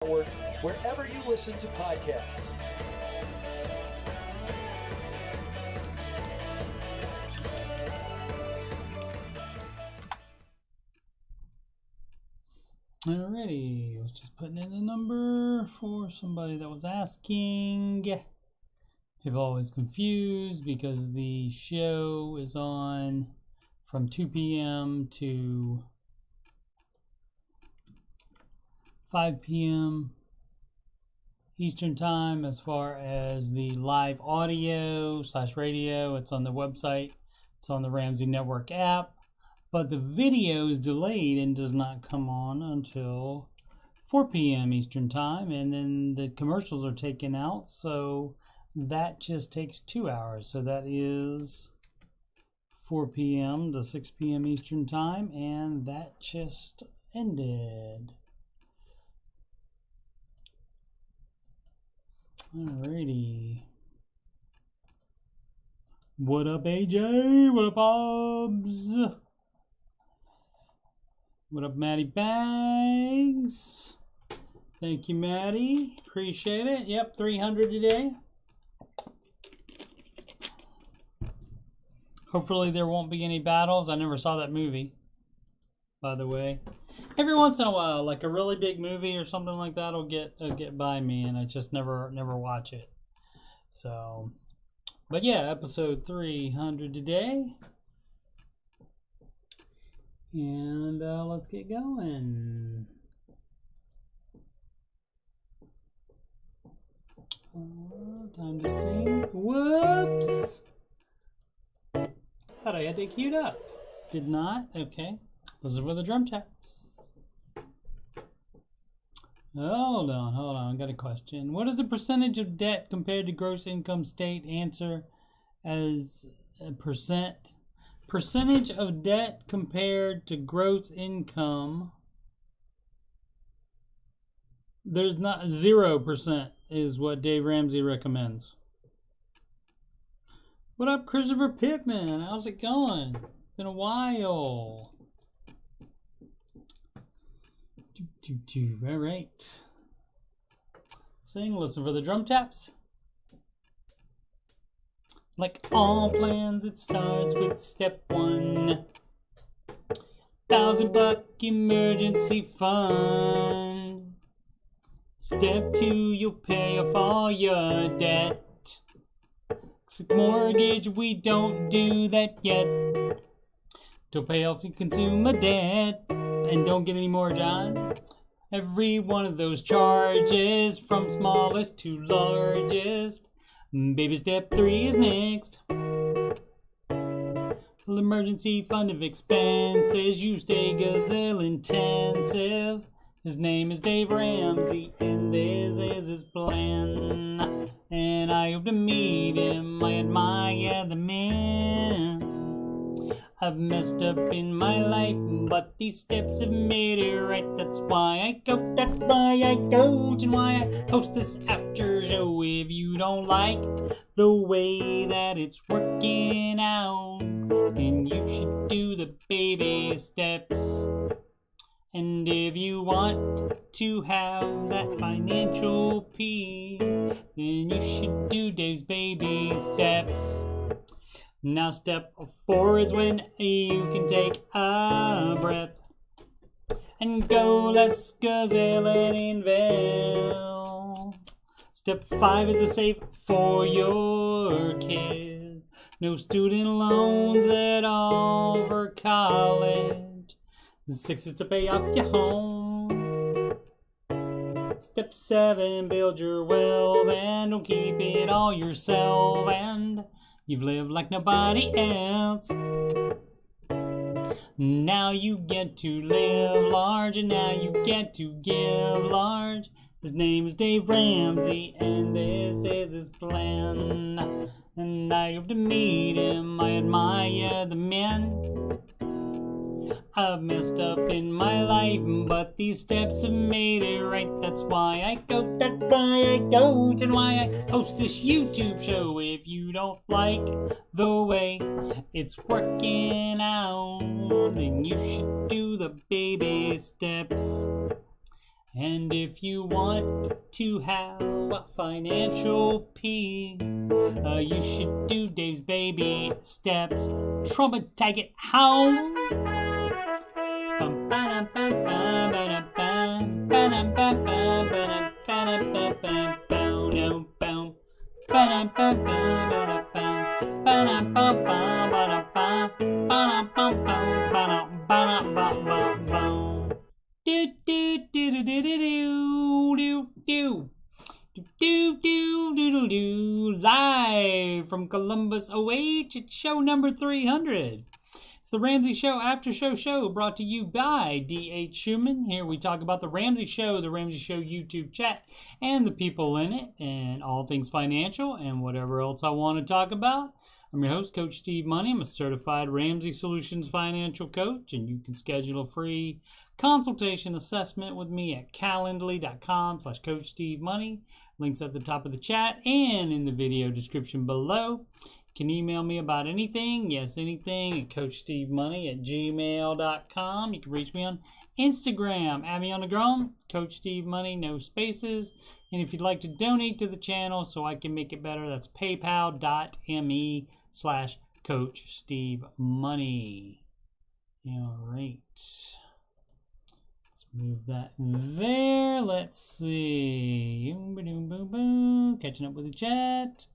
wherever you listen to podcasts. Alrighty, I was just putting in a number for somebody that was asking. People always confused because the show is on from 2 p.m. to 5 p.m. Eastern Time as far as the live audio / radio. It's on the website. It's on the Ramsey Network app. But the video is delayed and does not come on until 4 p.m. Eastern Time. And then the commercials are taken out. So that just takes 2 hours. So that is 4 p.m. to 6 p.m. Eastern Time. And that just ended. Alrighty. What up, AJ? What up, Bobs? What up, Maddie Bags? Thank you, Maddie. Appreciate it. Yep, 300 today. Hopefully there won't be any battles. I never saw that movie, by the way. Every once in a while, like a really big movie or something like that will get by me, and I just never watch it. So, but yeah, episode 300 today. And let's get going. Time to sing. Whoops! Thought I had it queued up. Did not? Okay. Those are for the drum taps. Hold on. I got a question. What is the percentage of debt compared to gross income state? Answer as a percent. Percentage of debt compared to gross income. There's not 0% is what Dave Ramsey recommends. What up, Christopher Pittman? How's it going? Been a while. All right. Sing, listen for the drum taps. Like all plans, it starts with step 1. $1,000 emergency fund. Step 2, you'll pay off all your debt. Except mortgage, we don't do that yet. To pay off your consumer debt. And don't get any more, John. Every one of those charges, from smallest to largest. Baby, step 3 is next. Emergency fund of expenses. You stay gazelle intensive. His name is Dave Ramsey, and this is his plan. And I hope to meet him. I admire the man. I've messed up in my life, but these steps have made it right. That's why I go, that's why I coach, and why I host this after show. If you don't like the way that it's working out, then you should do the baby steps. And if you want to have that financial peace, then you should do Dave's baby steps. Now step 4 is when you can take a breath and go less gazelle and invest. Step 5 is a save for your kids. No student loans at all for college. 6 is to pay off your home. Step 7, build your wealth and don't keep it all yourself. And you've lived like nobody else. Now you get to live large, and now you get to give large. His name is Dave Ramsey, and this is his plan. And I hope to meet him. I admire the man. I've messed up in my life, but these steps have made it right. That's why I go, that's why I go, and why I host this YouTube show. If you don't like the way it's working out, then you should do the baby steps. And if you want to have financial peace, you should do Dave's baby steps. Trauma tag it home. Live from Columbus, OH, it's show number 300. It's the Ramsey Show Aftershow show brought to you by D.H. Schumann. Here we talk about the Ramsey Show YouTube chat, and the people in it, and all things financial, and whatever else I want to talk about. I'm your host, Coach Steve Money. I'm a certified Ramsey Solutions financial coach, and you can schedule a free consultation assessment with me at calendly.com/CoachSteveMoney. Links at the top of the chat and in the video description below. You can email me about anything, yes, anything, at CoachSteveMoney@gmail.com. You can reach me on Instagram, add me on the gram, Coach Steve Money, no spaces. And if you'd like to donate to the channel so I can make it better, that's paypal.me/CoachSteveMoney. All right. Let's move that there. Let's see. Catching up with the chat.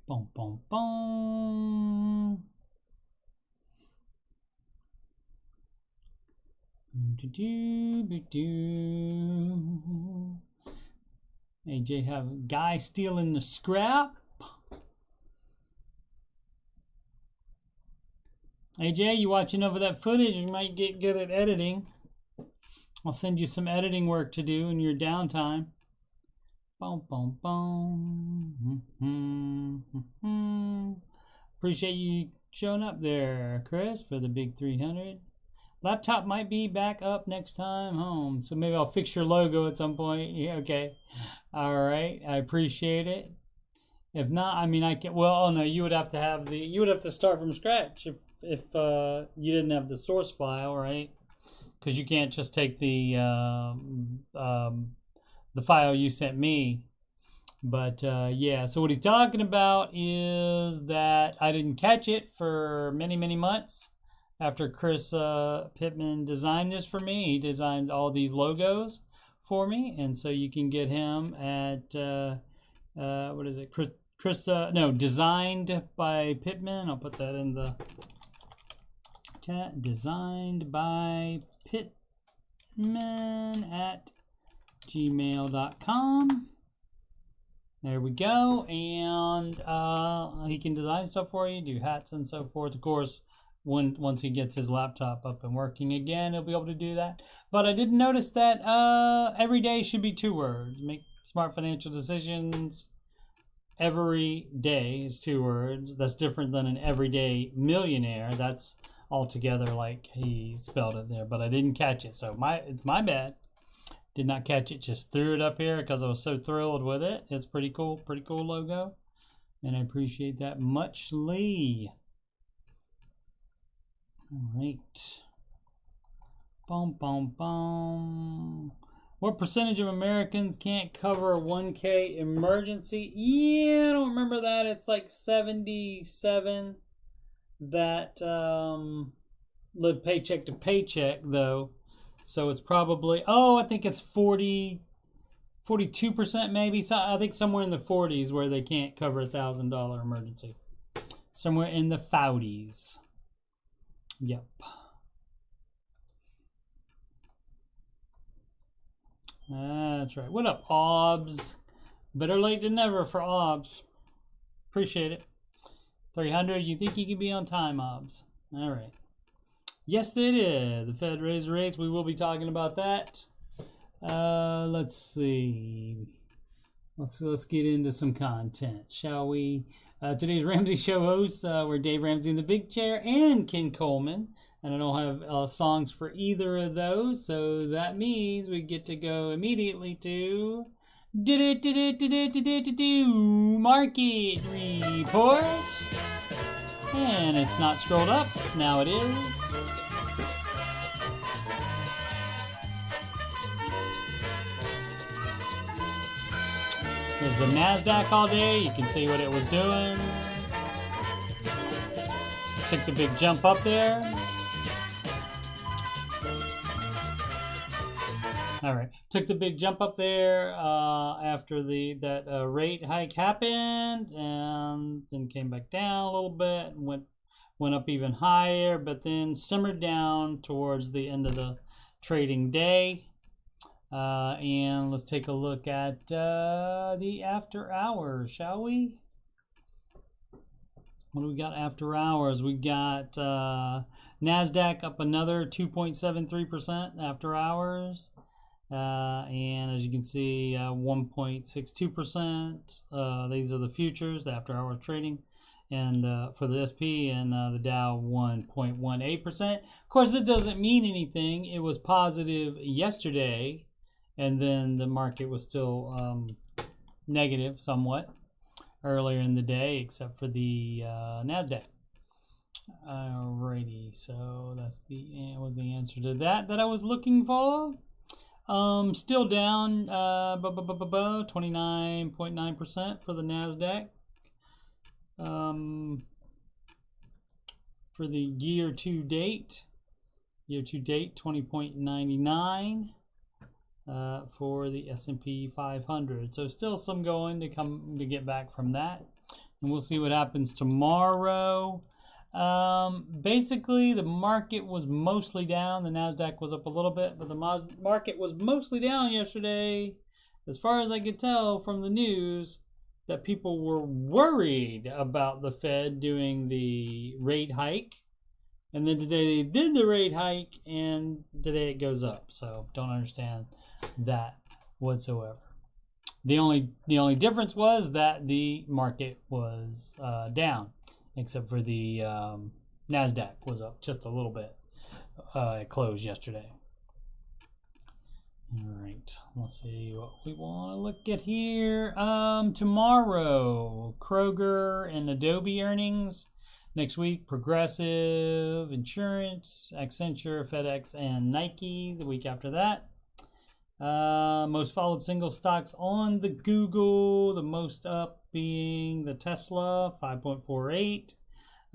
Boom, boom, boom. AJ have a guy stealing the scrap. AJ, you watching over that footage? You might get good at editing. I'll send you some editing work to do in your downtime. Boom, boom, boom. Appreciate you showing up there, Chris, for the big 300. Laptop might be back up next time home, so maybe I'll fix your logo at some point. Yeah, okay. All right, I appreciate it. If not, I mean, I can. Well, oh no, you would have to have the. You would have to start from scratch if you didn't have the source file, right? Because you can't just take the file you sent me. But yeah, so what he's talking about is that I didn't catch it for many, many months after Chris Pittman designed this for me. He designed all these logos for me, and so you can get him at what is it? Designed by Pittman. I'll put that in the chat. Designed by Pittman at gmail.com. There we go. And he can design stuff for you, do hats and so forth. Of course, once he gets his laptop up and working again, he'll be able to do that. But I did notice that every day should be 2 words. Make smart financial decisions. Every day is 2 words. That's different than an everyday millionaire. That's altogether like he spelled it there, but I didn't catch it. So it's my bad. Did not catch it. Just threw it up here because I was so thrilled with it. It's pretty cool logo, and I appreciate that muchly. All right. Boom, boom, boom. What percentage of Americans can't cover a 1K emergency? Yeah, I don't remember that. It's like 77 that live paycheck to paycheck, though. So it's probably, I think it's 42% maybe. So I think somewhere in the 40s where they can't cover $1,000 emergency. Somewhere in the 40s. Yep. That's right. What up, OBS? Better late than never for OBS. Appreciate it. 300, you think you can be on time, OBS? All right. Yes, it is. The Fed raised rates. We will be talking about that. Let's see. Let's get into some content, shall we? Today's Ramsey Show hosts were Dave Ramsey in the big chair and Ken Coleman. And I don't have songs for either of those, so that means we get to go immediately to Market Report. And it's not scrolled up. Now it is. was the NASDAQ all day. You can see what it was doing. Took the big jump up there. All right, took the big jump up there after that rate hike happened, and then came back down a little bit and went up even higher, but then simmered down towards the end of the trading day. And let's take a look at the after hours, shall we? What do we got after hours? We got NASDAQ up another 2.73% after hours. And as you can see, 1.62%. These are the futures, the after hours trading. And for the SP and the Dow, 1.18%. Of course, it doesn't mean anything. It was positive yesterday, and then the market was still negative somewhat earlier in the day, except for the NASDAQ. Alrighty, so that's was the answer to that I was looking for. Still down 29.9% for the NASDAQ. For the year to date 20.99 for the S&P 500. So still some going to get back from that, and we'll see what happens tomorrow. Basically, the market was mostly down. The NASDAQ was up a little bit, but the market was mostly down yesterday, as far as I could tell from the news, that people were worried about the Fed doing the rate hike. And then today they did the rate hike, and today it goes up. So don't understand that whatsoever. The only difference was that the market was down, except for the NASDAQ was up just a little bit. It closed yesterday. All right, let's see what we want to look at here. Tomorrow, Kroger and Adobe earnings. Next week, Progressive, Insurance, Accenture, FedEx, and Nike. The week after that. Most followed single stocks on the Google. The most up being the Tesla, 5.48.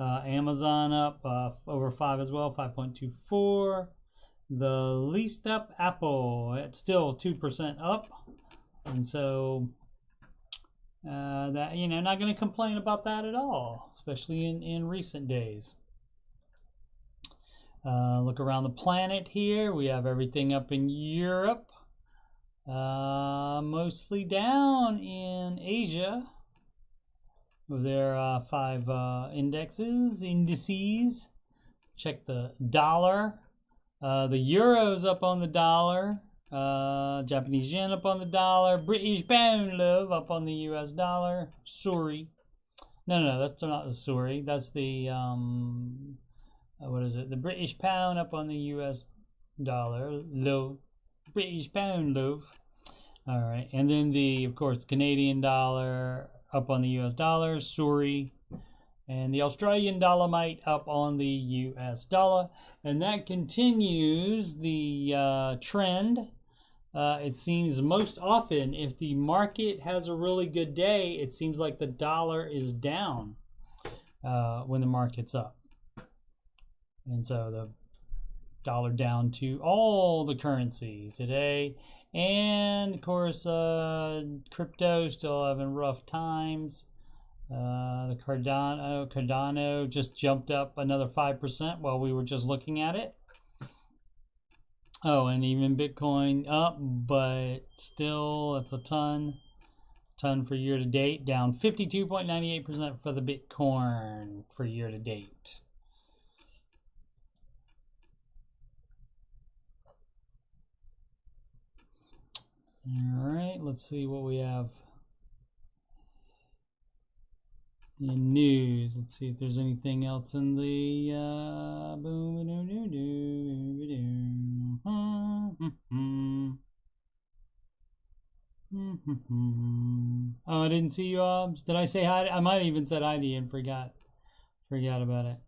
Amazon up over 5 as well, 5.24. The least up, Apple, it's still 2% up, and so that, not going to complain about that at all, especially in recent days. Look around the planet here. We have everything up in Europe, mostly down in Asia. There are 5 indices. Check the dollar. The euro's up on the dollar, Japanese yen up on the dollar, British pound love up on the US dollar. Sorry. No, that's not the sorry. That's the, what is it? The British pound up on the US dollar. Low. British pound love. All right. And then of course, Canadian dollar up on the US dollar. Sorry. And the Australian dollar up on the US dollar. And that continues the trend. It seems most often, if the market has a really good day, it seems like the dollar is down when the market's up. And so the dollar down to all the currencies today. And of course, crypto still having rough times. The Cardano just jumped up another 5% while we were just looking at it. Oh, and even Bitcoin up, but still, it's a ton for year to date, down 52.98% for the Bitcoin for year to date. All right, let's see what we have in news. Let's see if there's anything else in the Oh, I didn't see you, Obs. Did I say hi? I might have even said hi to you and forgot about it.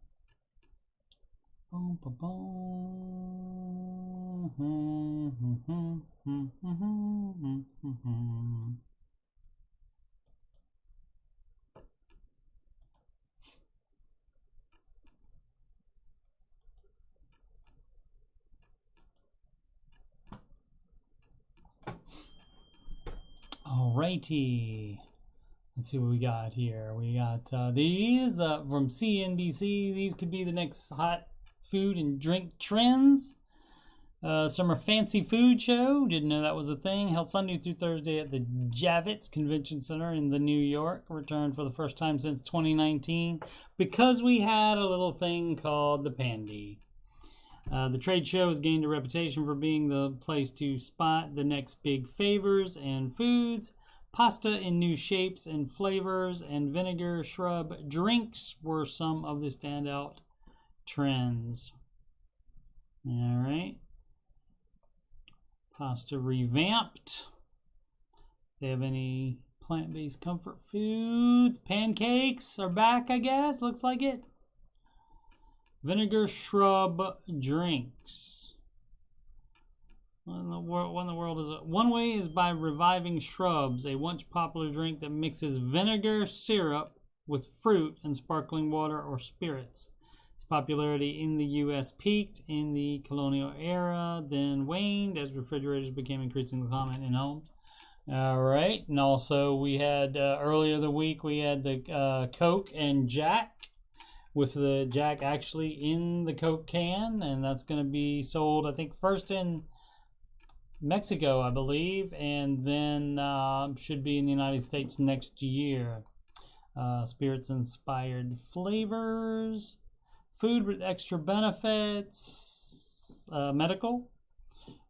Alrighty. Let's see what we got here. We got these from CNBC. These could be the next hot food and drink trends. Summer Fancy Food Show. Didn't know that was a thing. Held Sunday through Thursday at the Javits Convention Center in the New York. Returned for the first time since 2019 because we had a little thing called the Pandy. The trade show has gained a reputation for being the place to spot the next big favors and foods. Pasta in new shapes and flavors and vinegar shrub drinks were some of the standout trends. All right. Pasta revamped. They have any plant-based comfort foods? Pancakes are back, I guess. Looks like it. Vinegar shrub drinks. What in the world is it? One way is by reviving shrubs, a once popular drink that mixes vinegar syrup with fruit and sparkling water or spirits. Popularity in the U.S. peaked in the colonial era, then waned as refrigerators became increasingly common in homes. All right, and also we had earlier the week we had the Coke and Jack, with the Jack actually in the Coke can, and that's going to be sold I think first in Mexico, I believe, and then should be in the United States next year. Spirits inspired flavors. Food with extra benefits, medical.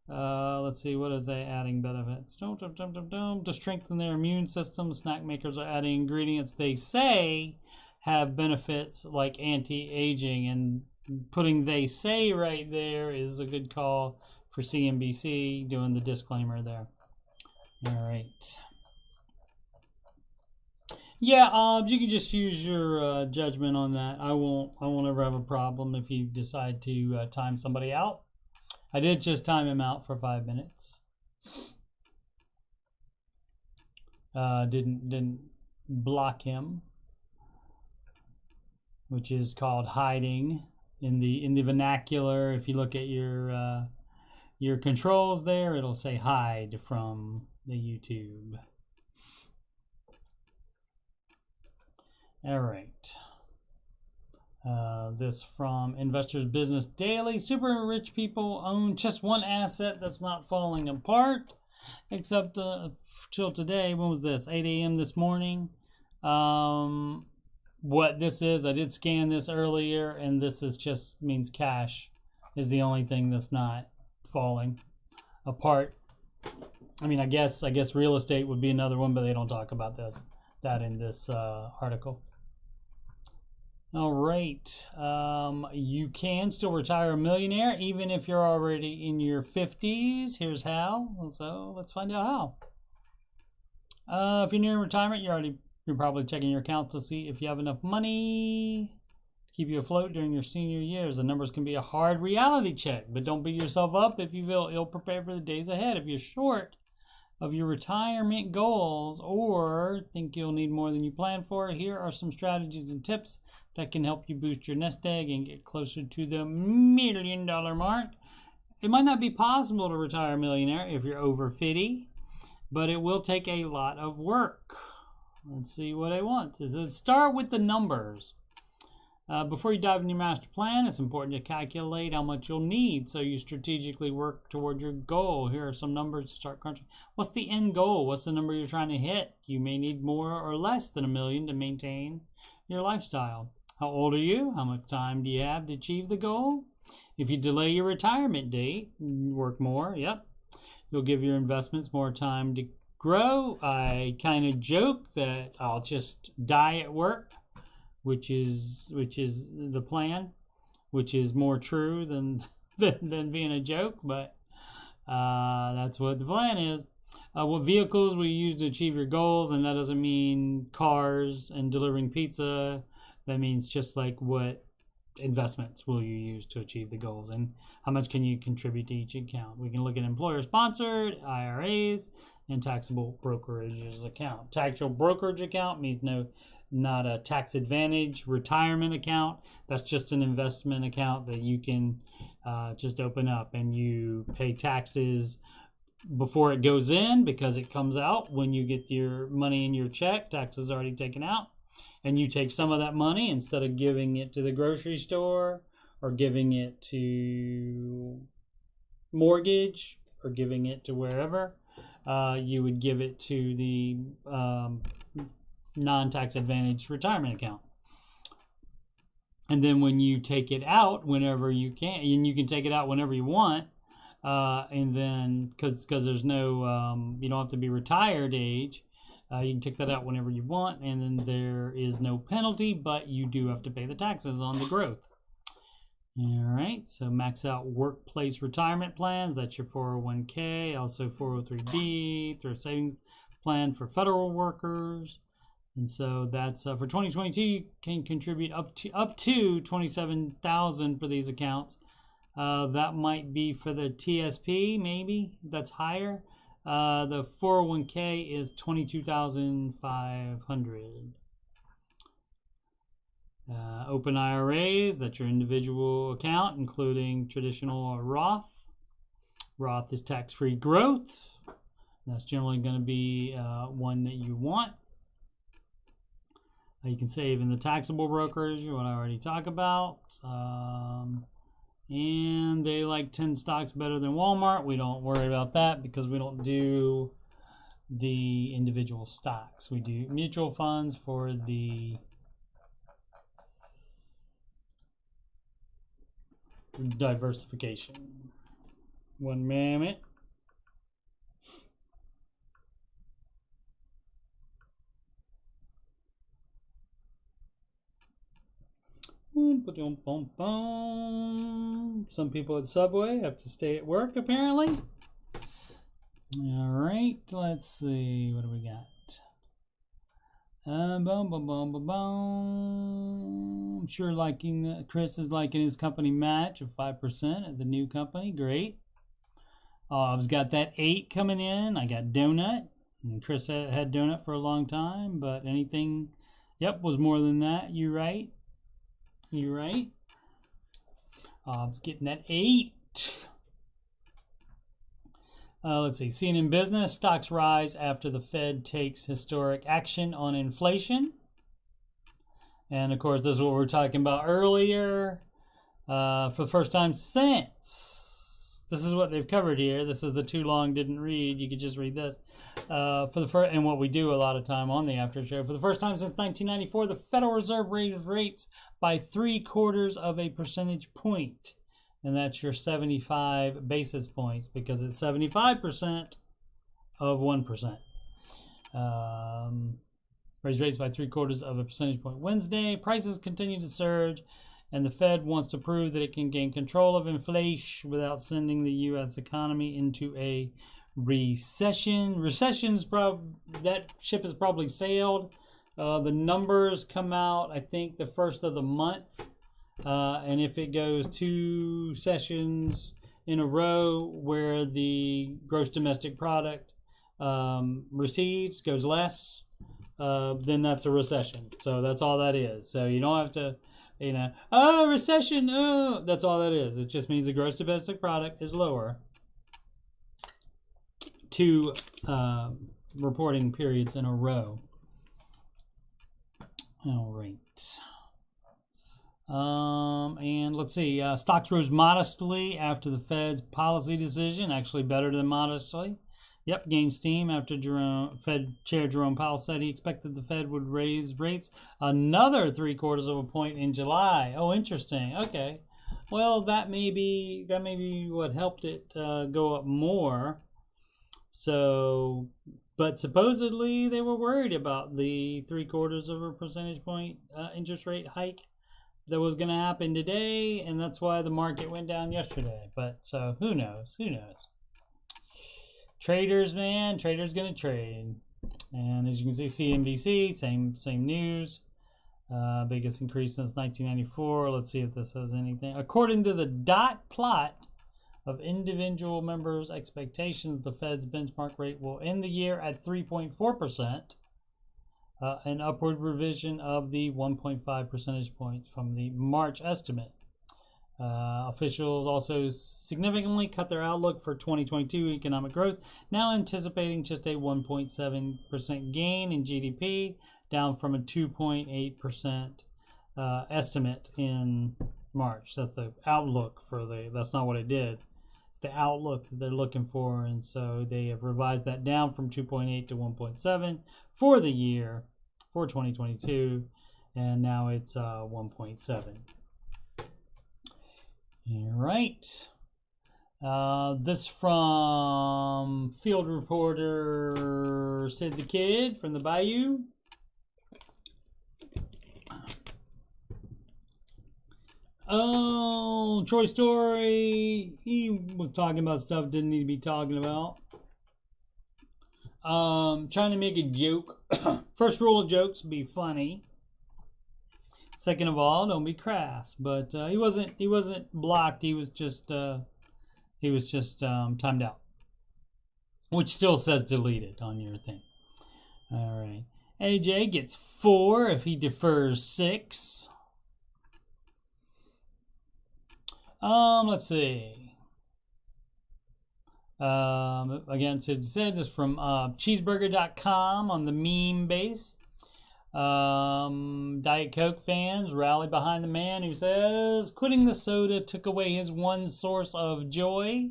Let's see, what is they adding benefits? To strengthen their immune system, snack makers are adding ingredients they say have benefits like anti-aging, and putting "they say" right there is a good call for CNBC doing the disclaimer there. All right. Yeah, you can just use your judgment on that. I won't ever have a problem if you decide to time somebody out. I did just time him out for 5 minutes. Didn't block him, which is called hiding in the vernacular. If you look at your controls there, it'll say hide from the YouTube. All right. This from Investors Business Daily. Super rich people own just one asset that's not falling apart, except till today. When was this? 8 a.m. this morning. What this is, I did scan this earlier, and this is just means cash is the only thing that's not falling apart. I mean, I guess real estate would be another one, but they don't talk about that in this article. All right. You can still retire a millionaire even if you're already in your 50s. Here's how. So let's find out how. If you're nearing retirement, you're probably checking your accounts to see if you have enough money to keep you afloat during your senior years. The numbers can be a hard reality check, but don't beat yourself up if you feel ill-prepared for the days ahead. If you're short of your retirement goals or think you'll need more than you planned for, here are some strategies and tips that can help you boost your nest egg and get closer to the $1 million mark. It might not be possible to retire a millionaire if you're over 50, but it will take a lot of work. Let's see what I want. Start with the numbers. Before you dive into your master plan, it's important to calculate how much you'll need so you strategically work toward your goal. Here are some numbers to start crunching. What's the end goal? What's the number you're trying to hit? You may need more or less than $1 million to maintain your lifestyle. How old are you? How much time do you have to achieve the goal? If you delay your retirement date, work more, yep, you'll give your investments more time to grow. I kind of joke that I'll just die at work, which is the plan, which is more true than being a joke, but that's what the plan is. What vehicles will you use to achieve your goals? And that doesn't mean cars and delivering pizza. That means just like what investments will you use to achieve the goals, and how much can you contribute to each account. We can look at employer-sponsored, IRAs, and taxable brokerage account. Taxable brokerage account means not a tax advantage retirement account. That's just an investment account that you can just open up, and you pay taxes before it goes in, because it comes out when you get your money in your check, taxes already taken out, and you take some of that money instead of giving it to the grocery store or giving it to mortgage or giving it to wherever, you would give it to the non-tax advantage retirement account. And then when you take it out whenever you can, and you can take it out whenever you want, and then because there's no, you don't have to be retired age, you can take that out whenever you want, and then there is no penalty, but you do have to pay the taxes on the growth. All right, so max out workplace retirement plans. That's your 401k, also 403b, thrift savings plan for federal workers. And so that's for 2022, you can contribute up to $27,000 for these accounts. That might be for the TSP, maybe that's higher. The 401k is $22,500. Open IRAs, that's your individual account, including traditional Roth. Roth is tax-free growth. That's generally going to be one that you want. You can save in the taxable brokerage, what I already talked about. And they like 10 stocks better than Walmart. We don't worry about that because we don't do the individual stocks. We do mutual funds for the diversification. One moment. Some people at Subway have to stay at work, apparently. All right, let's see. What do we got? I'm sure Chris is liking his company match of 5% at the new company. Great. I've got that 8 coming in. I got donut. And Chris had donut for a long time, but anything, yep, was more than that. You're right. You're right. I was getting that 8. Let's see. CNN Business, stocks rise after the Fed takes historic action on inflation. And of course, this is what we were talking about earlier. For the first time since, this is what they've covered here. This is the too long didn't read. You could just read this. And what we do a lot of time on the after show. For the first time since 1994, the Federal Reserve raised rates by 0.75 percentage point. And that's your 75 basis points because it's 75% of 1%. Raised rates by 0.75 percentage point Wednesday. Prices continue to surge, and the Fed wants to prove that it can gain control of inflation without sending the U.S. economy into a recession. That ship has probably sailed. The numbers come out, I think, the first of the month. And if it goes 2 sessions in a row where the gross domestic product recedes, goes less, then that's a recession. So that's all that is. So you don't have to, recession, that's all that is. It just means the gross domestic product is lower. 2 reporting periods in a row. All right. And let's see, stocks rose modestly after the Fed's policy decision, actually better than modestly. Yep, gained steam after Fed Chair Jerome Powell said he expected the Fed would raise rates another 0.75 point in July. Oh, interesting. Okay. Well, that may be what helped it go up more. So, but supposedly they were worried about the 0.75 percentage point interest rate hike that was going to happen today, and that's why the market went down yesterday. But so who knows? Who knows? Traders, man, traders going to trade. And as you can see, CNBC, same news. Biggest increase since 1994. Let's see if this says anything. According to the dot plot of individual members' expectations, the Fed's benchmark rate will end the year at 3.4%. An upward revision of the 1.5 percentage points from the March estimate. Officials also significantly cut their outlook for 2022 economic growth, now anticipating just a 1.7% gain in GDP, down from a 2.8% estimate in March. That's the outlook that's not what it did. It's the outlook that they're looking for, and so they have revised that down from 2.8 to 1.7 for the year for 2022, and now it's 1.7. All right. This from field reporter Sid the Kid from the Bayou. Oh, Troy Story. He was talking about stuff didn't need to be talking about. Trying to make a joke. First rule of jokes: be funny. Second of all, don't be crass. But he wasn't blocked. He was just timed out, which still says deleted on your thing. All right. AJ gets 4 if he defers 6. Let's see. Again, Sid said this from cheeseburger.com on the meme base. Diet Coke fans rally behind the man who says quitting the soda took away his one source of joy.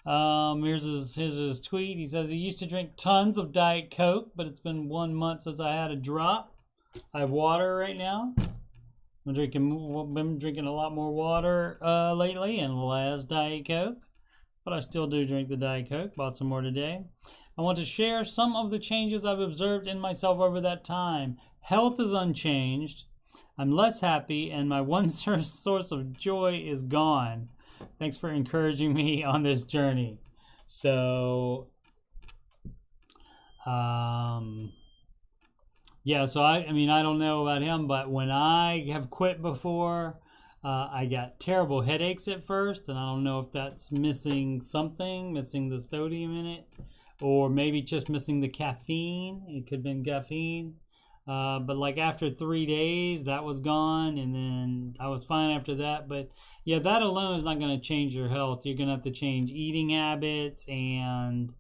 Here's his tweet. He says he used to drink tons of Diet Coke, but it's been 1 month since I had a drop. I have water right now. I've been drinking a lot more water lately and less Diet Coke, but I still do drink the Diet Coke. Bought some more today. I want to share some of the changes I've observed in myself over that time. Health is unchanged. I'm less happy, and my one source of joy is gone. Thanks for encouraging me on this journey. So, yeah, so I don't know about him, but when I have quit before, I got terrible headaches at first, and I don't know if that's missing something, missing the sodium in it, or maybe just missing the caffeine. It could have been caffeine. But like after 3 days, that was gone, and then I was fine after that. But yeah, that alone is not going to change your health. You're going to have to change eating habits and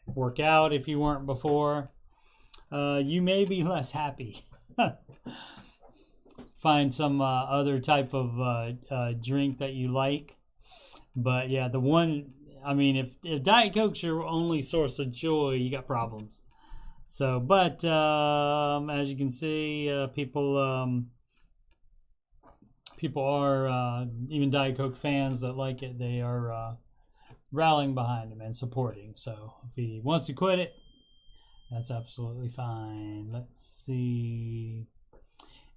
work out if you weren't before. You may be less happy. Find some other type of drink that you like. But yeah, if Diet Coke's your only source of joy, you got problems. So, but as you can see, people are even Diet Coke fans that like it. They are rallying behind him and supporting. So, if he wants to quit it, that's absolutely fine. Let's see.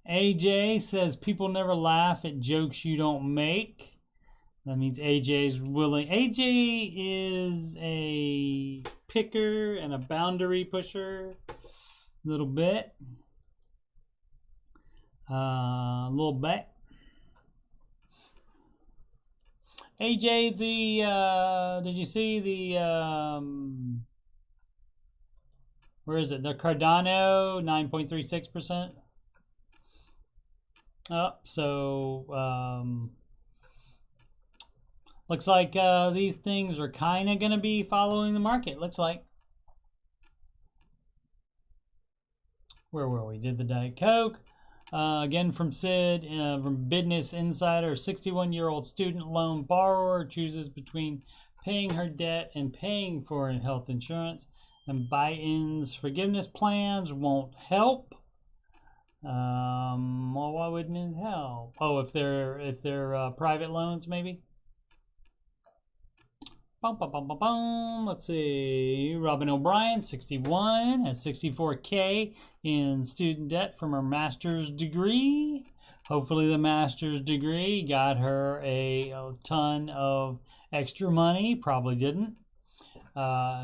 AJ says people never laugh at jokes you don't make. That means AJ's willing. AJ is a picker and a boundary pusher. A little bit. A little bit. AJ, did you see the, where is it? The Cardano, 9.36%. Looks like these things are kind of going to be following the market. Looks like. Where were we? Did the Diet Coke. Again from Sid, from Business Insider. 61-year-old student loan borrower chooses between paying her debt and paying for health insurance. And buy-ins forgiveness plans won't help. Well, why wouldn't it help? Oh, if they're private loans, maybe. Let's see. Robin O'Brien, 61, has 64K in student debt from her master's degree. Hopefully the master's degree got her a ton of extra money. Probably didn't.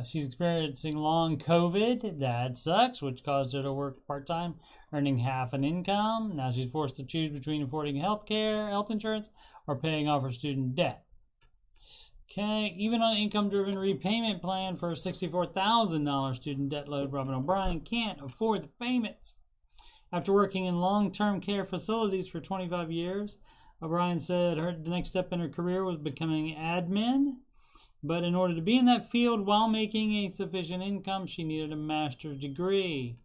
She's experiencing long COVID. That sucks, which caused her to work part-time, earning half an income. Now she's forced to choose between affording health insurance, or paying off her student debt. Okay, even on an income-driven repayment plan for a $64,000 student debt load, Robin O'Brien can't afford the payments. After working in long-term care facilities for 25 years, O'Brien said the next step in her career was becoming admin. But in order to be in that field while making a sufficient income, she needed a master's degree.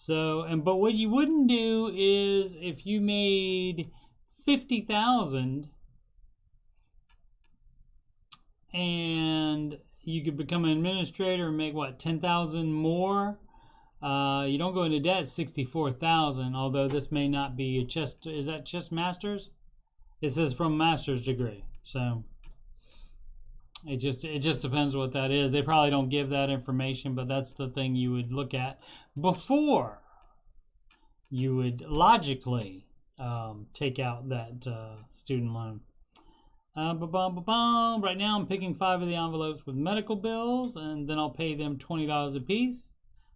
But what you wouldn't do is if you made $50,000 and you could become an administrator and make what, $10,000 more. You don't go into debt. $64,000. Although this may not be a chess. Is that chess masters? It says from master's degree. So it just depends what that is. They probably don't give that information, but that's the thing you would look at before you would logically take out that student loan. Right now I'm picking 5 of the envelopes with medical bills, and then I'll pay them $20 a piece,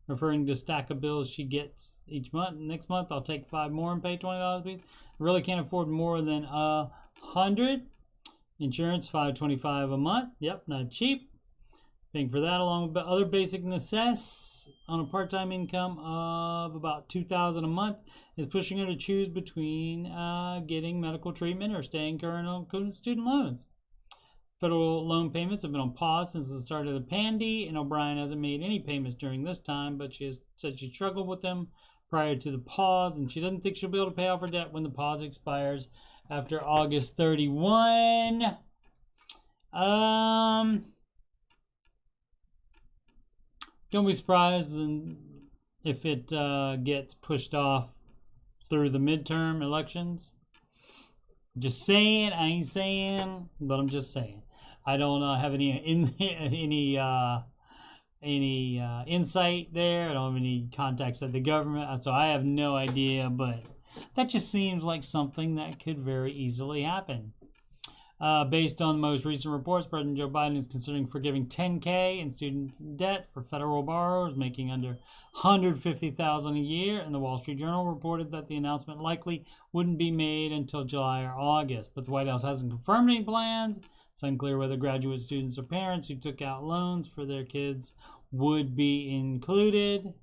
referring to stack of bills she gets each month. Next month I'll take 5 more and pay $20 a piece. I really can't afford more than $100. Insurance $525 a month. Yep, not cheap. Paying for that along with other basic necessities on a part-time income of about $2,000 a month is pushing her to choose between getting medical treatment or staying current on student loans. Federal loan payments have been on pause since the start of the pandy, and O'Brien hasn't made any payments during this time, but she has said she struggled with them prior to the pause, and she doesn't think she'll be able to pay off her debt when the pause expires after August 31. Don't be surprised if it gets pushed off through the midterm elections. Just saying, I ain't saying, but I'm just saying. I don't have any insight there. I don't have any contacts at the government, so I have no idea. But that just seems like something that could very easily happen. Based on the most recent reports, President Joe Biden is considering forgiving $10,000 in student debt for federal borrowers making under $150,000 a year, and the Wall Street Journal reported that the announcement likely wouldn't be made until July or August. But the White House hasn't confirmed any plans. It's unclear whether graduate students or parents who took out loans for their kids would be included.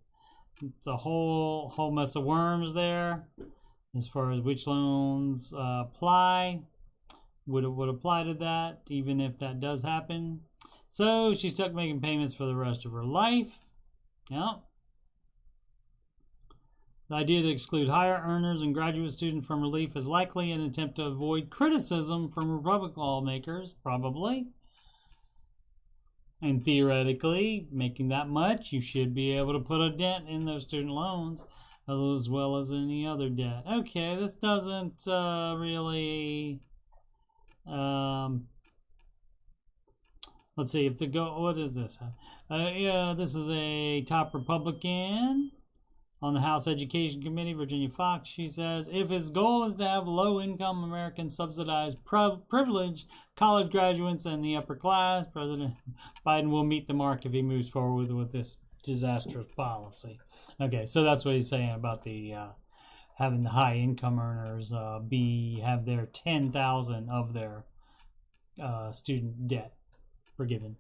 It's a whole mess of worms there as far as which loans apply. Would apply to that, even if that does happen. So she's stuck making payments for the rest of her life. Yeah. The idea to exclude higher earners and graduate students from relief is likely an attempt to avoid criticism from Republican lawmakers, probably. And theoretically, making that much, you should be able to put a dent in those student loans as well as any other debt. Okay, this doesn't really... let's see if what is this? Yeah, this is a top Republican on the House Education Committee, Virginia Fox. She says, if his goal is to have low-income Americans subsidize privileged college graduates and the upper class, President Biden will meet the mark if he moves forward with this disastrous policy. Okay, so that's what he's saying about the having the high income earners have their $10,000 of their student debt forgiven.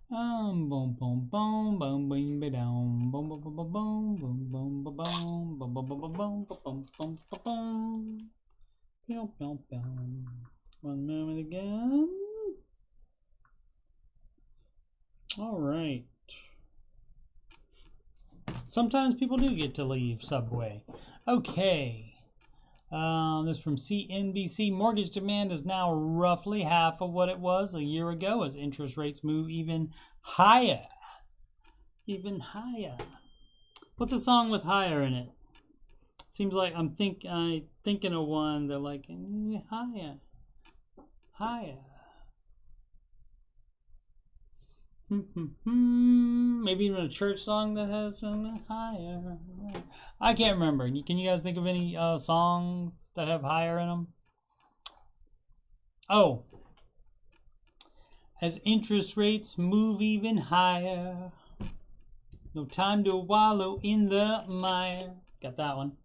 Boom boom boom boom boom boom down boom boom boom boom boom boom boom boom boom boom boom boom boom boom boom boom. One moment again. All right. Sometimes people do get to leave Subway. Okay. This from CNBC. Mortgage demand is now roughly half of what it was a year ago as interest rates move even higher. Even higher. What's a song with higher in it? Seems like I'm thinking of one that like higher. Higher. Maybe even a church song that has higher. I can't remember. Can you guys think of any songs that have higher in them? Oh. As interest rates move even higher, no time to wallow in the mire. Got that one.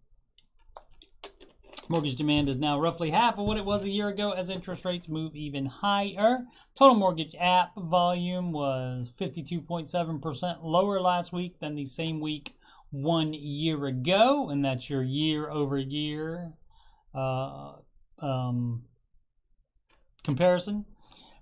Mortgage demand is now roughly half of what it was a year ago as interest rates move even higher. Total mortgage app volume was 52.7% lower last week than the same week 1 year ago, and that's your year over year comparison.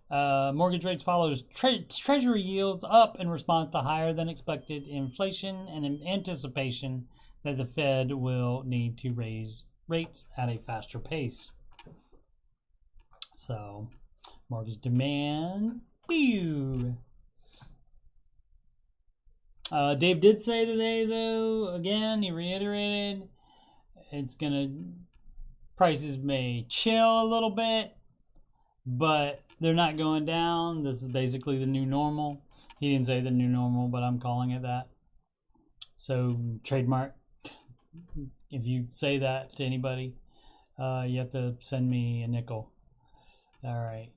Mortgage rates follows treasury yields up in response to higher than expected inflation and in anticipation that the Fed will need to raise rates at a faster pace. So, mortgage demand. Pew. Dave did say today, though, again, he reiterated, prices may chill a little bit, but they're not going down. This is basically the new normal. He didn't say the new normal, but I'm calling it that. So, trademark, if you say that to anybody, you have to send me a nickel. All right.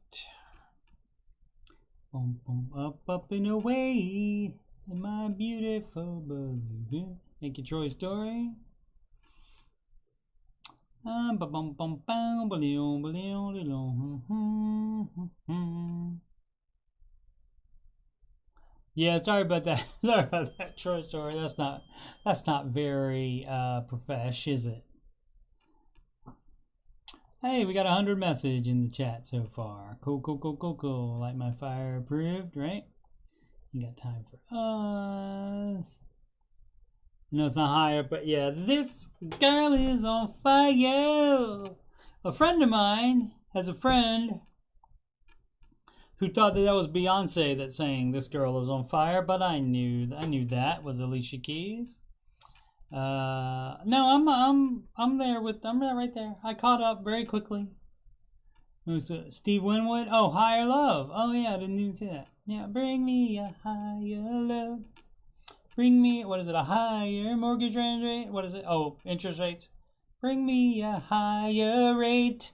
Boom, boom, up and away. My beautiful balloon. Thank you, Troy Story. Yeah, sorry about that. Sorry about that, Troy Story. That's not very profesh, is it? Hey, we got 100 message in the chat so far. Cool. Like my fire approved, right? You got time for us. No, it's not higher, but yeah, this girl is on fire. A friend of mine has a friend who thought that was Beyonce that sang "This Girl Is on Fire," but I knew that was Alicia Keys. No, I'm there right there. I caught up very quickly. Steve Winwood. Oh, Higher Love. Oh yeah, I didn't even see that. Yeah, bring me a higher love. Bring me, what is it, a higher mortgage rate? What is it? Oh, interest rates. Bring me a higher rate.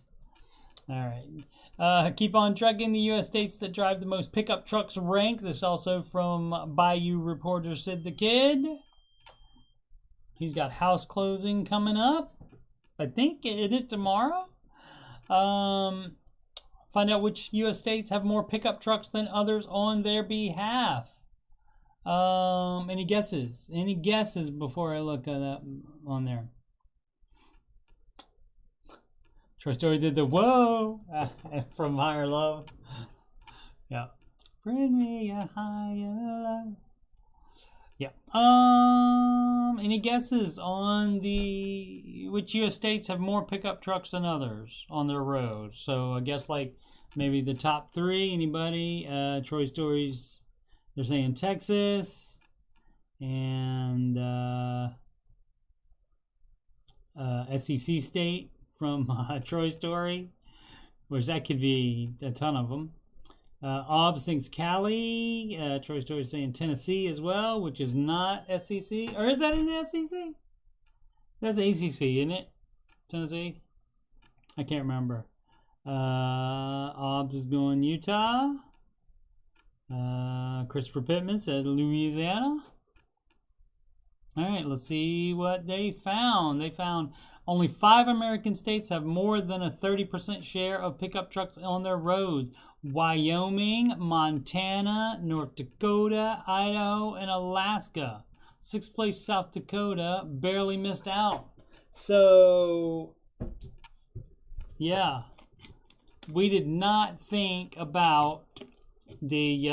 All right. Keep on trucking. The U.S. states that drive the most pickup trucks rank. This also from Bayou reporter Sid the Kid. He's got house closing coming up. I think, isn't it tomorrow? Find out which U.S. states have more pickup trucks than others on their behalf. Any guesses? Any guesses before I look at that on there? Troy Story did the whoa from Higher Love. Yeah. Bring me a higher love. Yeah. Any guesses on which U.S. states have more pickup trucks than others on their roads? So I guess like maybe the top three. Anybody? Troy Story's. They're saying Texas and SEC state from Troy Story, which that could be a ton of them. Obbs thinks Cali. Troy Story is saying Tennessee as well, which is not SEC. Or is that in the SEC? That's ACC, isn't it? Tennessee? I can't remember. Obbs is going Utah. Christopher Pittman says Louisiana. All right, let's see what they found. They found only 5 American states have more than a 30% share of pickup trucks on their roads. Wyoming, Montana, North Dakota, Idaho, and Alaska. 6th place, South Dakota, barely missed out. So, yeah, we did not think about the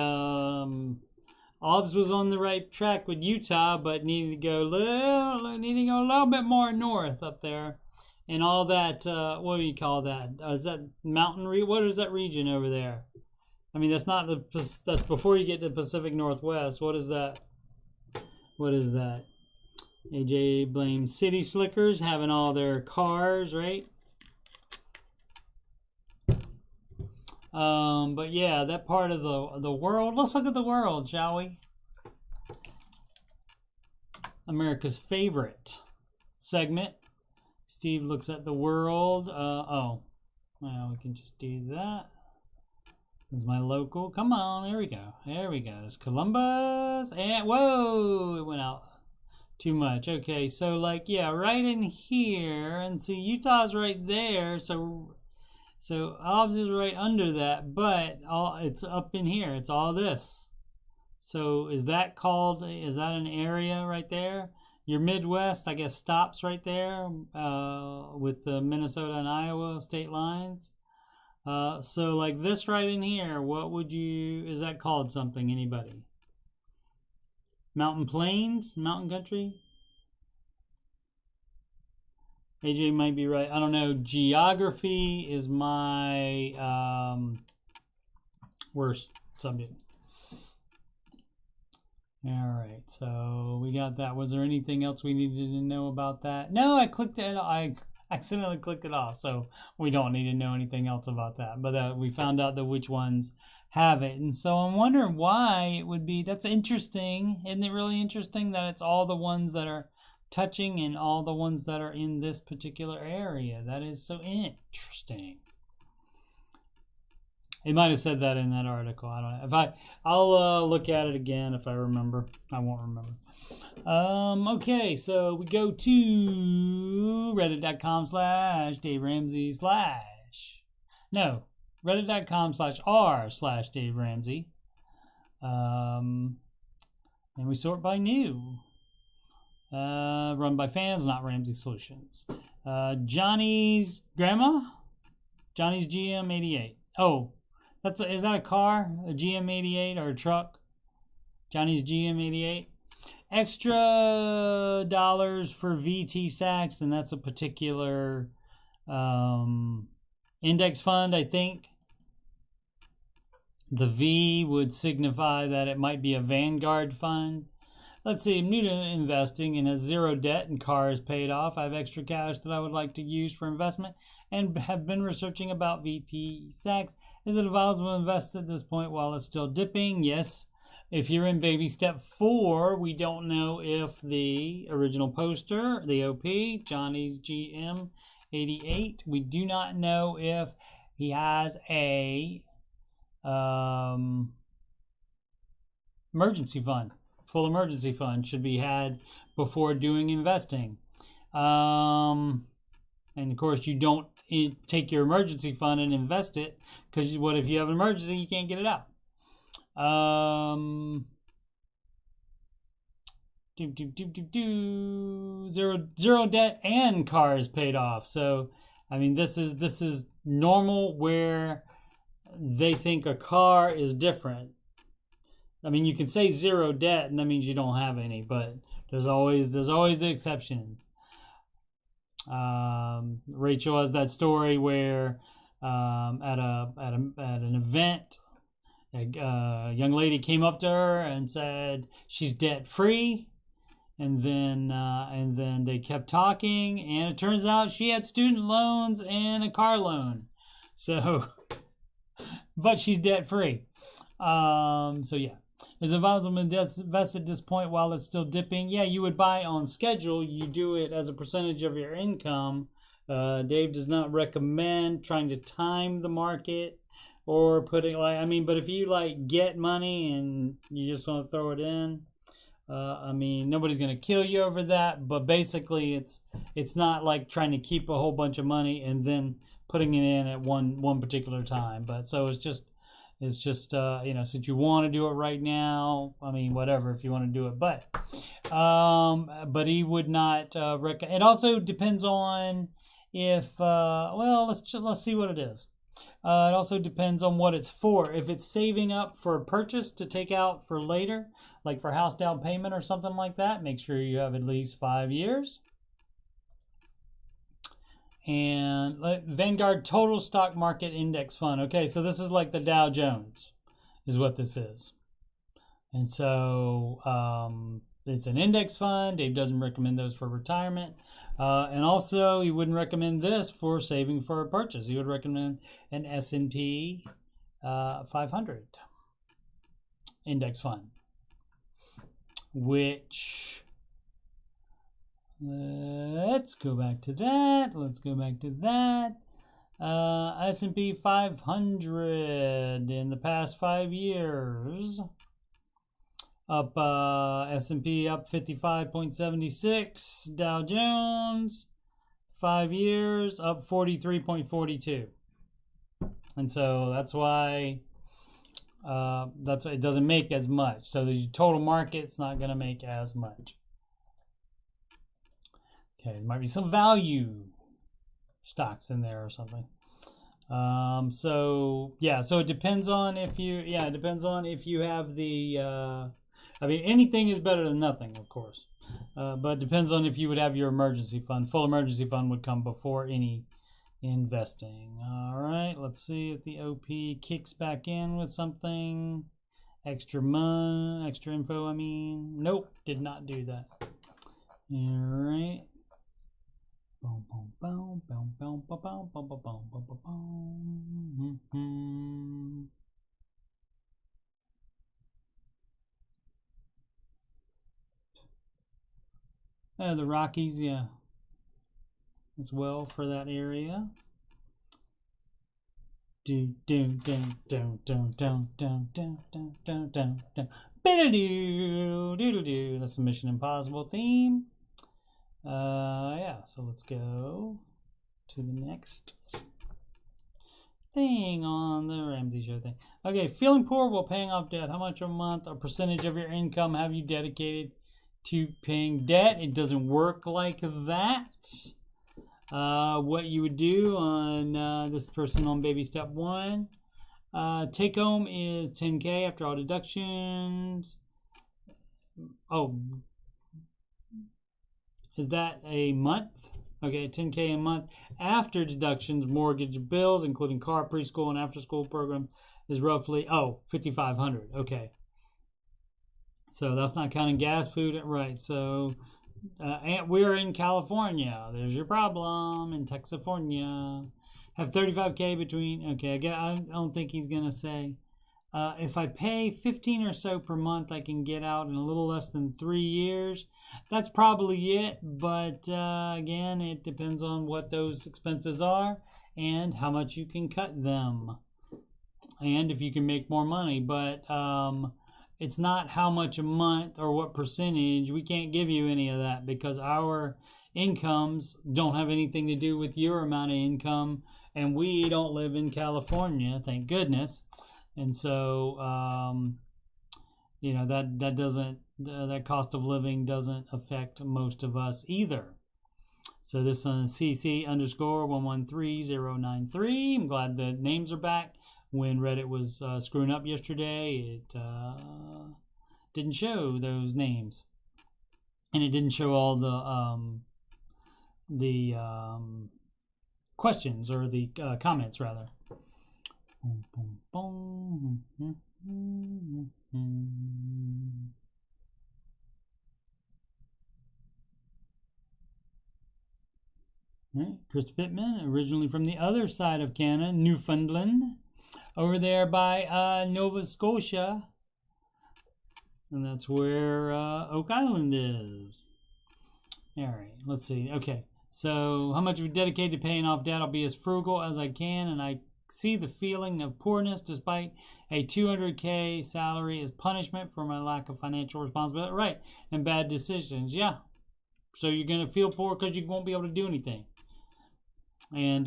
Obbs was on the right track with Utah, but needed to go a little bit more north up there, and all that. What do you call that? Is that mountain? What is that region over there? I mean, that's not that's before you get to the Pacific Northwest. What is that? What is that? AJ blames city slickers having all their cars, right? But yeah, that part of the world. Let's look at the world, shall we? America's favorite segment. Steve looks at the world. Well, we can just do that. That's my local. Come on, there we go. There we go. There's Columbus. And whoa, it went out too much. Okay, so like, yeah, right in here. And see, Utah's right there. So Obbs is right under that, but it's up in here. It's all this. So is that an area right there? your Midwest, I guess, stops right there with the Minnesota and Iowa state lines. So like this right in here, what would you, is that called something, anybody? Mountain Plains? Mountain Country? AJ might be right. I don't know. Geography is my worst subject. All right, so we got that. Was there anything else we needed to know about that? No, I clicked it. I accidentally clicked it off, so we don't need to know anything else about that. But we found out that which ones have it, and so I'm wondering why it would be. That's interesting. Isn't it really interesting that it's all the ones that are touching and all the ones that are in this particular area? That is so interesting. It might have said that in that article. I don't know. I'll look at it again if I remember. I won't remember. Okay, so we go to reddit.com/Dave Ramsey reddit.com/r/Dave Ramsey. And we sort by new. Run by fans, not Ramsey Solutions. Johnny's grandma? Johnny's GM88. Oh. Is that a car? A GM88 or a truck? Johnny's GM88. Extra dollars for VT Sachs, and that's a particular index fund, I think. The V would signify that it might be a Vanguard fund. Let's see, I'm new to investing and has zero debt and car is paid off. I have extra cash that I would like to use for investment and have been researching about VT Sachs. Is it advisable to invest at this point while it's still dipping? Yes. If you're in baby step 4, we don't know if the original poster, the OP, Johnny's GM88, we do not know if he has a emergency fund. Full emergency fund should be had before doing investing. And of course, you don't take your emergency fund and invest it, because what if you have an emergency, you can't get it out. Zero debt and car is paid off. So I mean, this is normal, where they think a car is different. I mean, you can say zero debt, and that means you don't have any, but there's always the exceptions. Rachel has that story where at an event, a young lady came up to her and said she's debt free, and then they kept talking, and it turns out she had student loans and a car loan, so but she's debt free. So yeah. Is it advisable to invest at this point while it's still dipping? Yeah, you would buy on schedule. You do it as a percentage of your income. Dave does not recommend trying to time the market or putting but if you get money and you just want to throw it in, nobody's going to kill you over that. But basically, it's not like trying to keep a whole bunch of money and then putting it in at one particular time. But so it's just since you want to do it right now, whatever, if you want to do it, but he would not recommend. It also depends on if let's see what it is. It also depends on what it's for. If it's saving up for a purchase to take out for later, like for house down payment or something like that, make sure you have at least 5 years. And Vanguard Total Stock Market Index Fund. Okay, so this is like the Dow Jones is what this is. And so it's an index fund. Dave doesn't recommend those for retirement. And also, he wouldn't recommend this for saving for a purchase. He would recommend an S&P 500 index fund, which... Let's go back to that. S&P 500 in the past 5 years. Up S&P up 55.76. Dow Jones 5 years up 43.42. And so that's why it doesn't make as much. So the total market's not going to make as much. Okay, there might be some value stocks in there or something. So it depends on if you, it depends on if you have the, I mean, anything is better than nothing, of course. But it depends on if you would have your emergency fund. Full emergency fund would come before any investing. All right, let's see if the OP kicks back in with something. Extra info, I mean. Nope, did not do that. All right. Boom, boom, boom, boom, boom, boom, boom, boom, boom, boom, boom, boom. The Rockies, yeah, as well for that area. Do do do do do do do do do do do do. Do do do. That's the Mission Impossible theme. Yeah, so let's go to the next thing on the Ramsey Show thing. Okay, feeling poor while paying off debt. How much a month or percentage of your income have you dedicated to paying debt? It doesn't work like that. What you would do on this person on baby step 1, take home is $10K after all deductions. Oh, is that a month? Okay, $10K a month after deductions, mortgage, bills, including car, preschool, and after-school program, is roughly $5,500. Okay, so that's not counting gas, food, right? So, and we're in California. There's your problem in Texafornia. Have 35K between. Okay, I don't think he's gonna say. If I pay 15 or so per month, I can get out in a little less than 3 years. That's probably it, but again, it depends on what those expenses are and how much you can cut them, and if you can make more money. But it's not how much a month or what percentage. We can't give you any of that because our incomes don't have anything to do with your amount of income, and we don't live in California, thank goodness. And so, that doesn't, that cost of living doesn't affect most of us either. So this on CC_113093. I'm glad the names are back. When Reddit was screwing up yesterday, it didn't show those names, and it didn't show all the questions or the comments rather. Right. Christopher Pittman, originally from the other side of Canada, Newfoundland, over there by Nova Scotia, and that's where Oak Island is. All right, let's see. Okay, so how much have you dedicated to paying off debt? I'll be as frugal as I can, and I see the feeling of poorness despite a $200K salary as punishment for my lack of financial responsibility, right, and bad decisions. Yeah, so you're gonna feel poor because you won't be able to do anything. And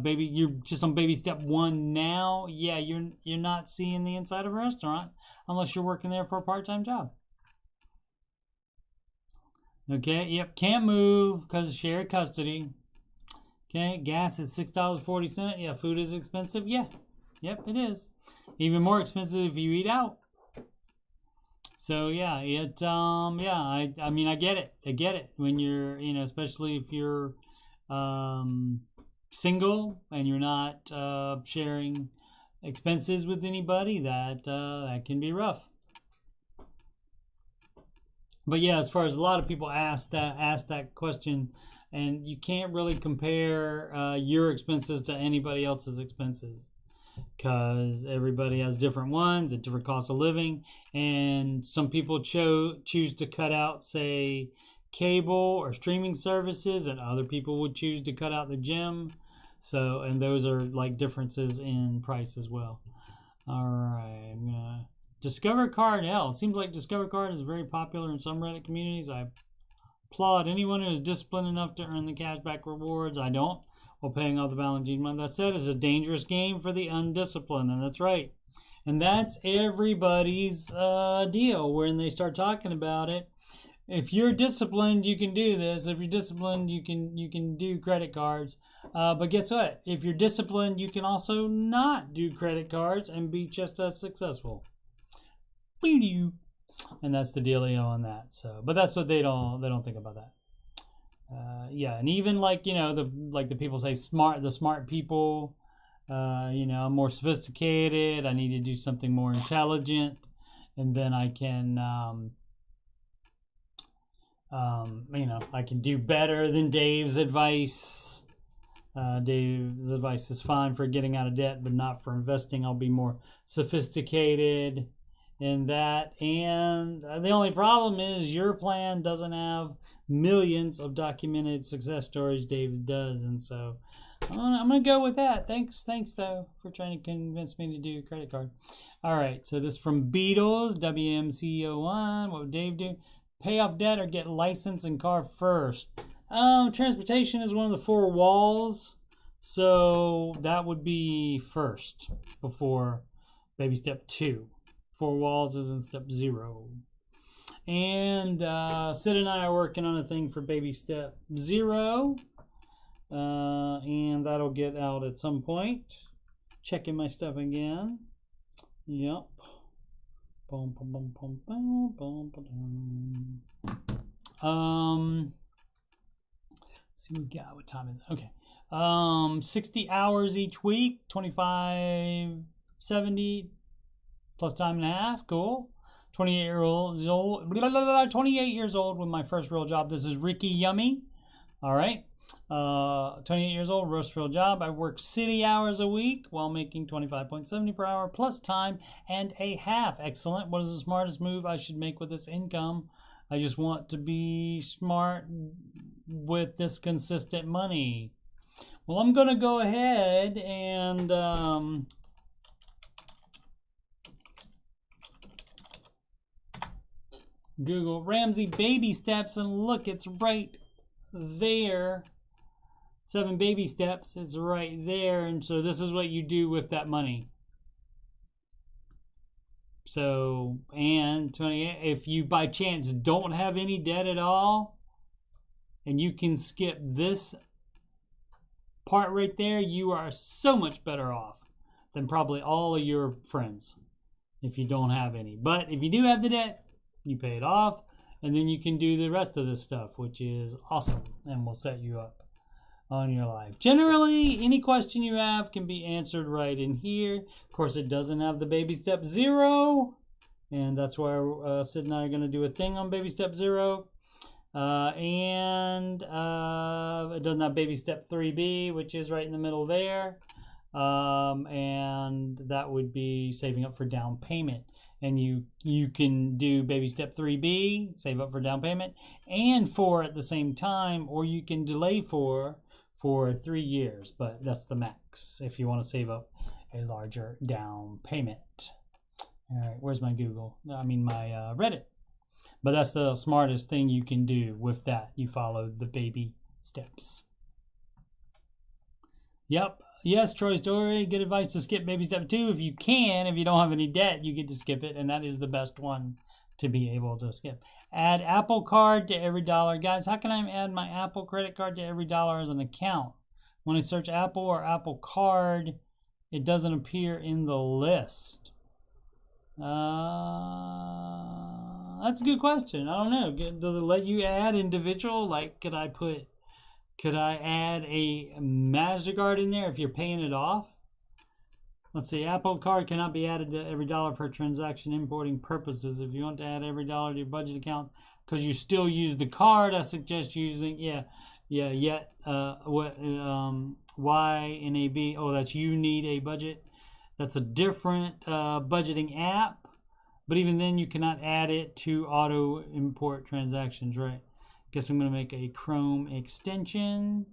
baby, you're just on baby step 1 now. Yeah, you're not seeing the inside of a restaurant unless you're working there for a part-time job. Okay, yep, can't move because of shared custody. Okay, gas is $6.40. Yeah, food is expensive. Yeah, yep, it is. Even more expensive if you eat out. So yeah, I mean, I get it. When you're, especially if you're single and you're not sharing expenses with anybody, that can be rough. But yeah, as far as a lot of people ask that question, and you can't really compare your expenses to anybody else's expenses because everybody has different ones at different costs of living, and some people choose to cut out, say, cable or streaming services, and other people would choose to cut out the gym. So, and those are like differences in price as well. All right, I'm gonna Discover Card. Hell, it seems like Discover Card is very popular in some Reddit communities. I applaud anyone who is disciplined enough to earn the cashback rewards. I don't, while paying off the balance each month. That said, it's a dangerous game for the undisciplined, and that's right. And that's everybody's deal when they start talking about it. if you're disciplined, you can do this. If you're disciplined, you can do credit cards. But guess what? If you're disciplined, you can also not do credit cards and be just as successful. And that's the dealio on that. So, but that's what they don't think about that. Yeah, and even like the people say the smart people. I'm more sophisticated. I need to do something more intelligent, and then I can. I can do better than Dave's advice. Dave's advice is fine for getting out of debt, but not for investing. I'll be more sophisticated in that. And the only problem is your plan doesn't have millions of documented success stories. Dave does, and so I'm gonna go with that. Thanks though for trying to convince me to do a credit card. All right, so this from Beatles WMCO1. What would Dave do? Pay off debt or get license and car first? Transportation is one of the 4 walls, so that would be first before baby step 2. 4 walls is in step 0. And Sid and I are working on a thing for baby step 0, and that'll get out at some point. Checking my stuff again. Yep. See what we got. What time is it? Okay. 60 hours each week, 25.70 plus time and a half. Cool. 28 years old with my first real job. This is Ricky Yummy. All right. 28 years old, roast real job. I work city hours a week while making 25.70 per hour plus time and a half. Excellent. What is the smartest move I should make with this income? I just want to be smart with this consistent money. Well, I'm going to go ahead and Google Ramsey baby steps, and look, it's right there. 7 baby steps is right there, and so this is what you do with that money. So, and 28, if you by chance don't have any debt at all, and you can skip this part right there, you are so much better off than probably all of your friends if you don't have any. But if you do have the debt, you pay it off, and then you can do the rest of this stuff, which is awesome and will set you up on your life. Generally, any question you have can be answered right in here. Of course, it doesn't have the baby step 0, and that's why Sid and I are going to do a thing on baby step 0. And it doesn't have baby step 3B, which is right in the middle there. And that would be saving up for down payment. And you can do baby step 3B, save up for down payment, and 4 at the same time, or you can delay for 3 years, but that's the max if you want to save up a larger down payment. All right, where's my Google? I mean my Reddit. But that's the smartest thing you can do with that. You follow the baby steps. Yep. Yes, Troy Story. Good advice to skip baby step 2 if you can. If you don't have any debt, you get to skip it, and that is the best one to be able to skip. Add Apple Card to every dollar. Guys, how can I add my Apple credit card to every dollar as an account? When I search Apple or Apple Card, it doesn't appear in the list. That's a good question. I don't know. Does it let you add individual? Like, could I add a MasterCard in there if you're paying it off? Let's see. Apple Card cannot be added to every dollar for transaction importing purposes. If you want to add every dollar to your budget account because you still use the card, I suggest using YNAB. Oh, that's You Need a Budget. That's a different budgeting app. But even then, you cannot add it to auto import transactions, right? Guess I'm going to make a Chrome extension.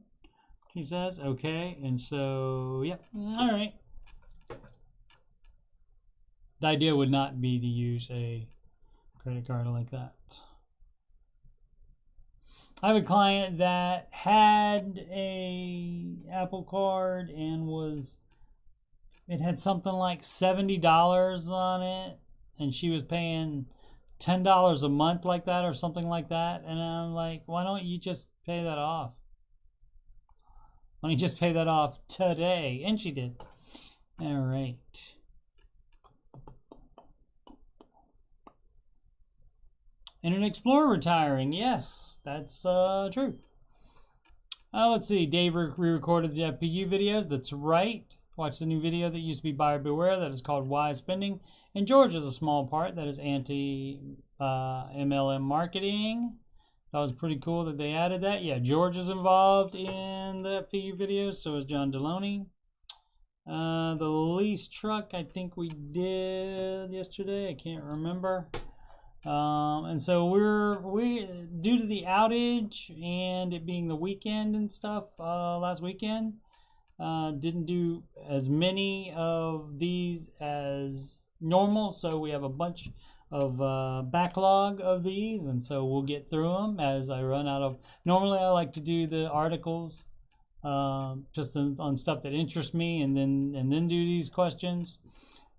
She says, okay. And so, yep. All right. The idea would not be to use a credit card like that. I have a client that had a Apple Card and it had something like $70 on it, and she was paying $10 a month like that or something like that. And I'm like, why don't you just pay that off? Why don't you just pay that off today? And she did. All right. Internet Explorer retiring. Yes, that's true. Let's see. Dave re-recorded the FPU videos. That's right. Watch the new video that used to be Buyer Beware. That is called Wise Spending. And George is a small part. That is anti-MLM marketing. That was pretty cool that they added that. Yeah, George is involved in the FPU videos. So is John Deloney. The lease truck, I think we did yesterday. I can't remember. And so we due to the outage and it being the weekend and stuff last weekend, didn't do as many of these as normal. So we have a bunch of backlog of these, and so we'll get through them as I run out of. Normally, I like to do the articles just on stuff that interests me, and then do these questions.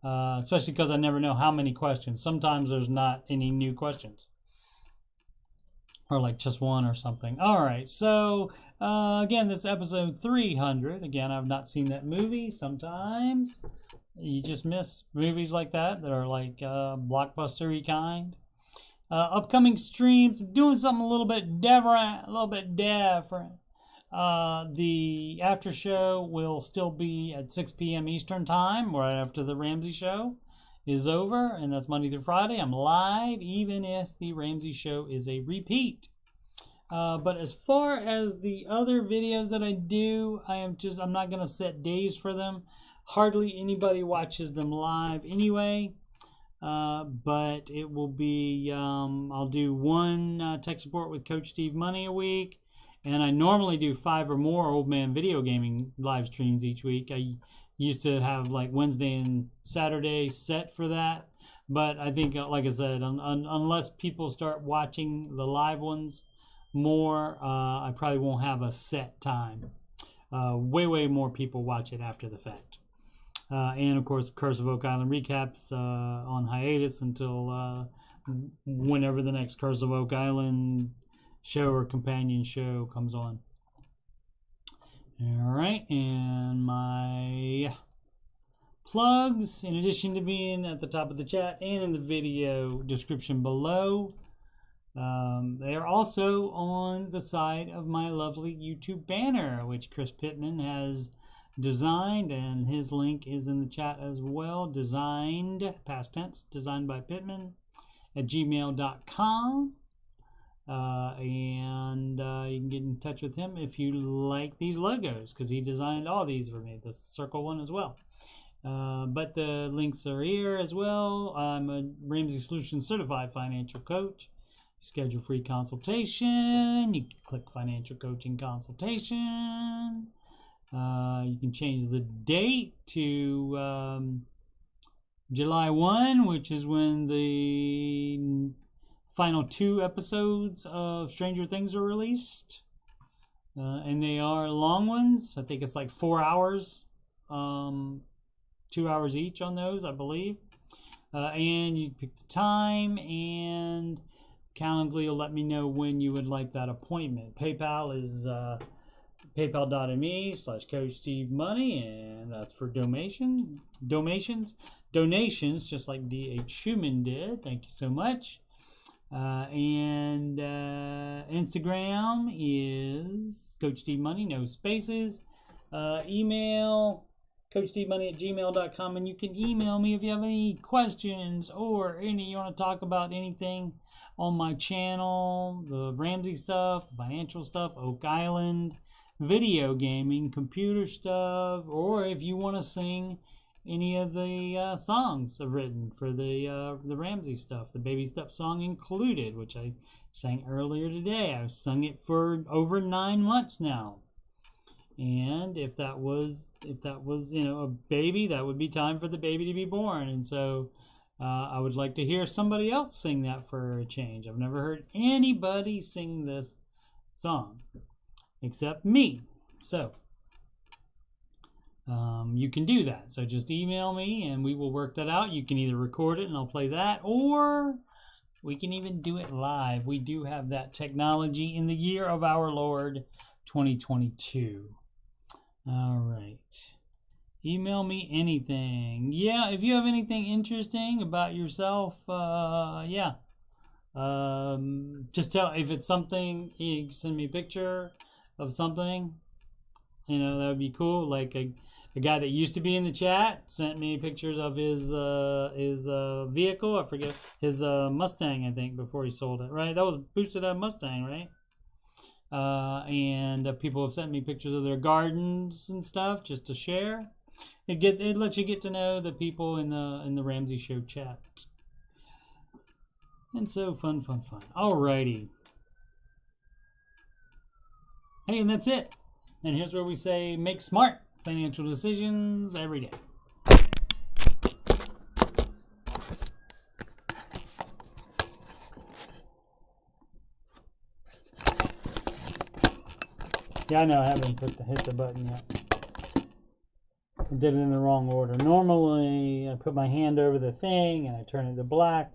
Especially because I never know how many questions. Sometimes there's not any new questions. Or like just one or something. Alright, so again, this is episode 300. Again, I've not seen that movie. Sometimes you just miss movies like that are like blockbuster-y kind. Upcoming streams, I'm doing something a little bit different. The after show will still be at 6 p.m. Eastern time, right after the Ramsey show is over, and that's Monday through Friday. I'm live, even if the Ramsey show is a repeat. But as far as the other videos that I do, I'm not going to set days for them. Hardly anybody watches them live anyway. But it will be, I'll do one tech support with Coach Steve Money a week. And I normally do 5 or more Old Man Video Gaming live streams each week. I used to have like Wednesday and Saturday set for that. But I think, like I said, unless people start watching the live ones more, I probably won't have a set time. Way more people watch it after the fact. And of course, Curse of Oak Island recaps on hiatus until whenever the next Curse of Oak Island show or companion show comes on. All right, and my plugs, in addition to being at the top of the chat and in the video description below, they are also on the side of my lovely YouTube banner, which Chris Pittman has designed, and his link is in the chat as well. Designed, past tense, designed by Pittman at gmail.com. And you can get in touch with him if you like these logos, because he designed all these for me, the circle one as well. But the links are here as well. I'm a Ramsey Solutions certified financial coach. Schedule free consultation. You can click financial coaching consultation. You can change the date to July 1, which is when the final 2 episodes of Stranger Things are released. And they are long ones. I think it's like 4 hours. 2 hours each on those, I believe. And you pick the time, and Calendly will let me know when you would like that appointment. PayPal is paypal.me/Coach Steve Money, and that's for donations, just like D.H. Schumann did. Thank you so much. And Instagram is Coach Steve Money, no spaces. Email CoachSteveMoney@gmail.com, and you can email me if you have any questions or you want to talk about anything on my channel, the Ramsey stuff, the financial stuff, Oak Island, video gaming, computer stuff, or if you want to sing any of the songs I've written for the Ramsey stuff, the Baby Step song included, which I sang earlier today. I've sung it for over 9 months now. And if that was a baby, that would be time for the baby to be born. And so I would like to hear somebody else sing that for a change. I've never heard anybody sing this song except me. So you can do that. So just email me and we will work that out. You can either record it and I'll play that, or We can even do it live. We do have that technology in the year of our Lord 2022. All right. Email me anything. Yeah, if you have anything interesting about yourself, yeah. Just tell, if it's something, you can send me a picture of something. You know, that would be cool. Like a guy that used to be in the chat sent me pictures of his vehicle. I forget, his Mustang, I think, before he sold it. Right, that was boosted up Mustang, right? And people have sent me pictures of their gardens and stuff just to share. It lets you get to know the people in the Ramsey Show chat. And so fun. Alrighty. Hey, and that's it. And here's where we say make smart financial decisions every day. Yeah, I know I haven't hit the button yet. I did it in the wrong order. Normally, I put my hand over the thing and I turn it to black.